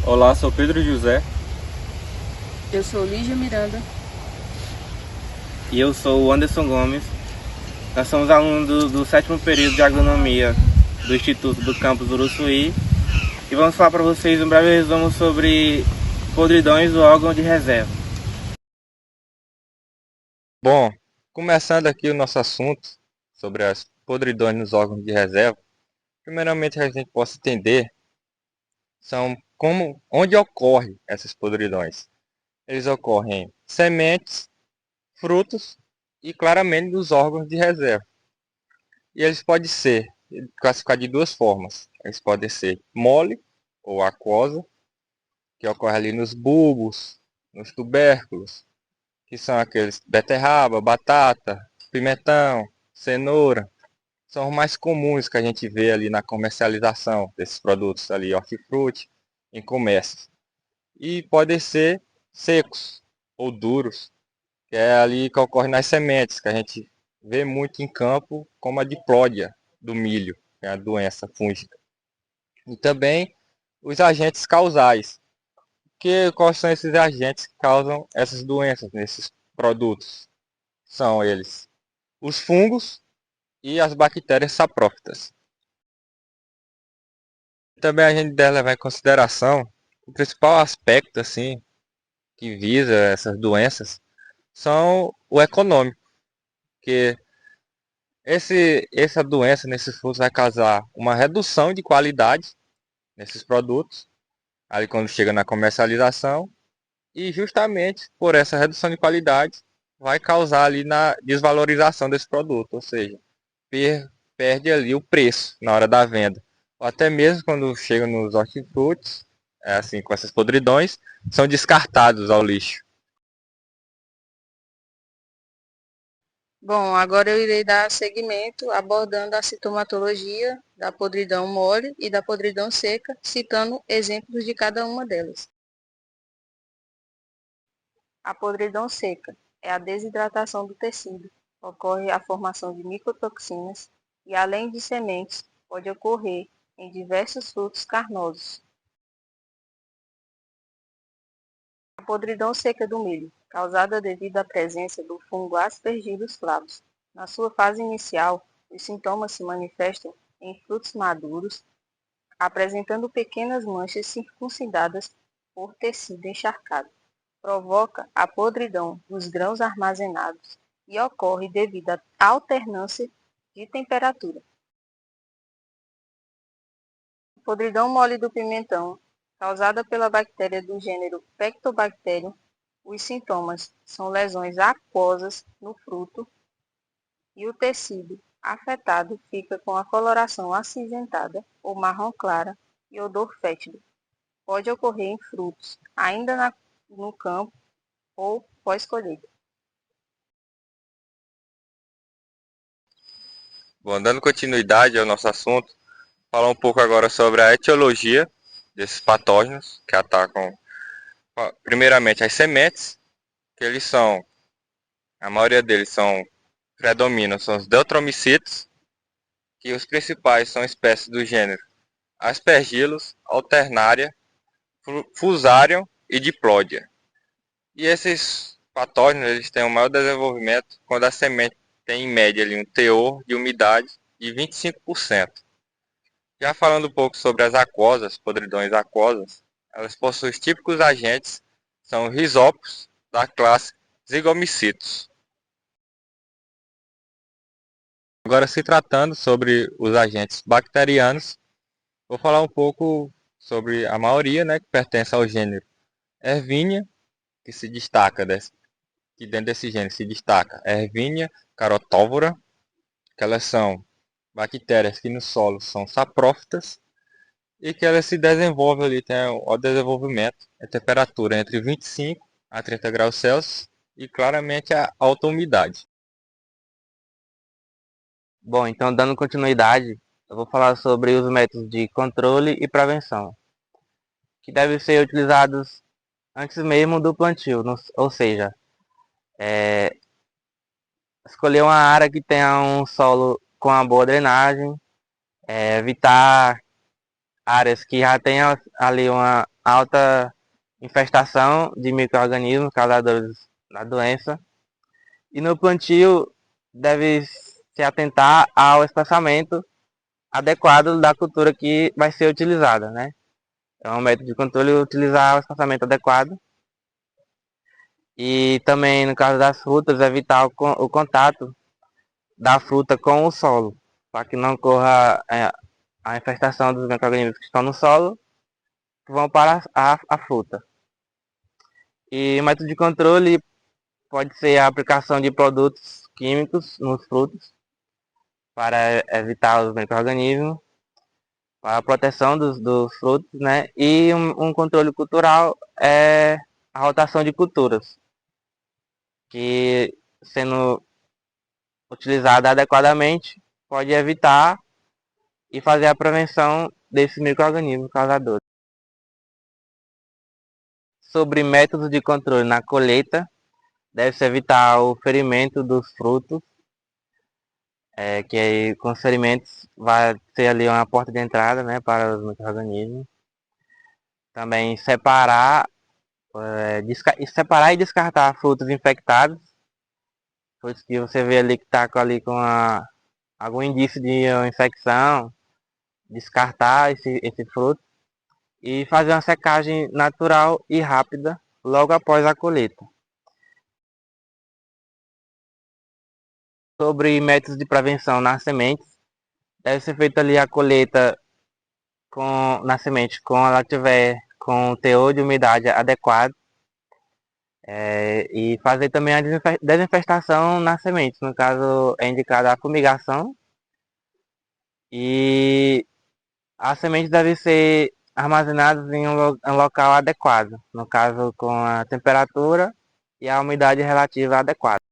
Olá, sou Pedro José. Eu sou Lígia Miranda. E eu sou o Anderson Gomes. Nós somos alunos do sétimo período de agronomia do Instituto do Campus Uruçuí e vamos falar para vocês um breve resumo sobre podridões do órgão de reserva. Bom, começando aqui o nosso assunto sobre as podridões nos órgãos de reserva, primeiramente a gente possa entender são onde ocorrem essas podridões. Eles ocorrem em sementes, frutos e claramente nos órgãos de reserva. E eles podem ser classificados de duas formas. Eles podem ser mole ou aquosa, que ocorre ali nos bulbos, nos tubérculos, que são aqueles beterraba, batata, pimentão, cenoura. São os mais comuns que a gente vê ali na comercialização desses produtos ali, hortifruti, em comércio. E podem ser secos ou duros, que é ali que ocorre nas sementes, que a gente vê muito em campo, como a diplódia do milho, que é a doença fúngica. E também os agentes causais. Quais são esses agentes que causam essas doenças nesses produtos? São eles os fungos e as bactérias saprófitas. Também a gente deve levar em consideração o principal aspecto assim que visa essas doenças são o econômico, que essa doença nesses frutos vai causar uma redução de qualidade nesses produtos, ali quando chega na comercialização, e justamente por essa redução de qualidade vai causar ali na desvalorização desse produto, ou seja, perde ali o preço na hora da venda. Ou até mesmo quando chega nos hortifrutis, assim, com essas podridões, são descartados ao lixo. Bom, agora eu irei dar seguimento abordando a sintomatologia da podridão mole e da podridão seca, citando exemplos de cada uma delas. A podridão seca é a desidratação do tecido. Ocorre a formação de micotoxinas e, além de sementes, pode ocorrer em diversos frutos carnosos. A podridão seca do milho, causada devido à presença do fungo Aspergillus flavus. Na sua fase inicial, os sintomas se manifestam em frutos maduros, apresentando pequenas manchas circuncidadas por tecido encharcado. Provoca a podridão dos grãos armazenados e ocorre devido à alternância de temperatura. Podridão mole do pimentão, causada pela bactéria do gênero Pectobacterium. Os sintomas são lesões aquosas no fruto e o tecido afetado fica com a coloração acinzentada ou marrom clara e odor fétido. Pode ocorrer em frutos ainda no campo ou pós-colheita. Bom, dando continuidade ao nosso assunto, falar um pouco agora sobre a etiologia desses patógenos que atacam primeiramente as sementes, que a maioria deles predominam, são os deuteromicitos, que os principais são espécies do gênero Aspergillus, Alternaria, Fusarium e Diplodia. E esses patógenos eles têm um maior desenvolvimento quando a semente tem em média ali, um teor de umidade de 25%. Já falando um pouco sobre as aquosas, podridões aquosas, elas possuem os típicos agentes, são risóporos da classe Zygomicitos. Agora, se tratando sobre os agentes bacterianos, vou falar um pouco sobre a maioria, né, que pertence ao gênero Erwinia, que se destaca, que dentro desse gênero se destaca Erwinia carotovora, que elas são bactérias que no solo são saprófitas e que elas se desenvolvem ali, tem o desenvolvimento, a temperatura entre 25 a 30 graus Celsius e claramente a alta umidade. Bom, então dando continuidade, eu vou falar sobre os métodos de controle e prevenção, que devem ser utilizados antes mesmo do plantio, ou seja, escolher uma área que tenha um solo com uma boa drenagem, evitar áreas que já tem ali uma alta infestação de micro-organismos causadores da doença. E no plantio deve se atentar ao espaçamento adequado da cultura que vai ser utilizada, né? É um método de controle utilizar o espaçamento adequado. E também, no caso das frutas, evitar o contato da fruta com o solo, para que não ocorra a infestação dos micro-organismos que estão no solo, que vão para a fruta. E o método de controle pode ser a aplicação de produtos químicos nos frutos, para evitar os micro-organismos, para a proteção dos frutos, né? E um controle cultural é a rotação de culturas, que sendo utilizada adequadamente pode evitar e fazer a prevenção desses micro-organismos causadores. Sobre métodos de controle na colheita, deve-se evitar o ferimento dos frutos, que aí, com os ferimentos vai ser ali uma porta de entrada, né, para os micro-organismos. Também separar e descartar frutos infectados, frutos que você vê ali que está ali com algum indício de infecção, descartar esse fruto e fazer uma secagem natural e rápida logo após a colheita. Sobre métodos de prevenção nas sementes, deve ser feita ali a colheita na semente quando ela tiver com o teor de umidade adequado, e fazer também a desinfestação nas sementes, no caso é indicada a fumigação, e as sementes devem ser armazenadas em um local adequado, no caso com a temperatura e a umidade relativa adequada.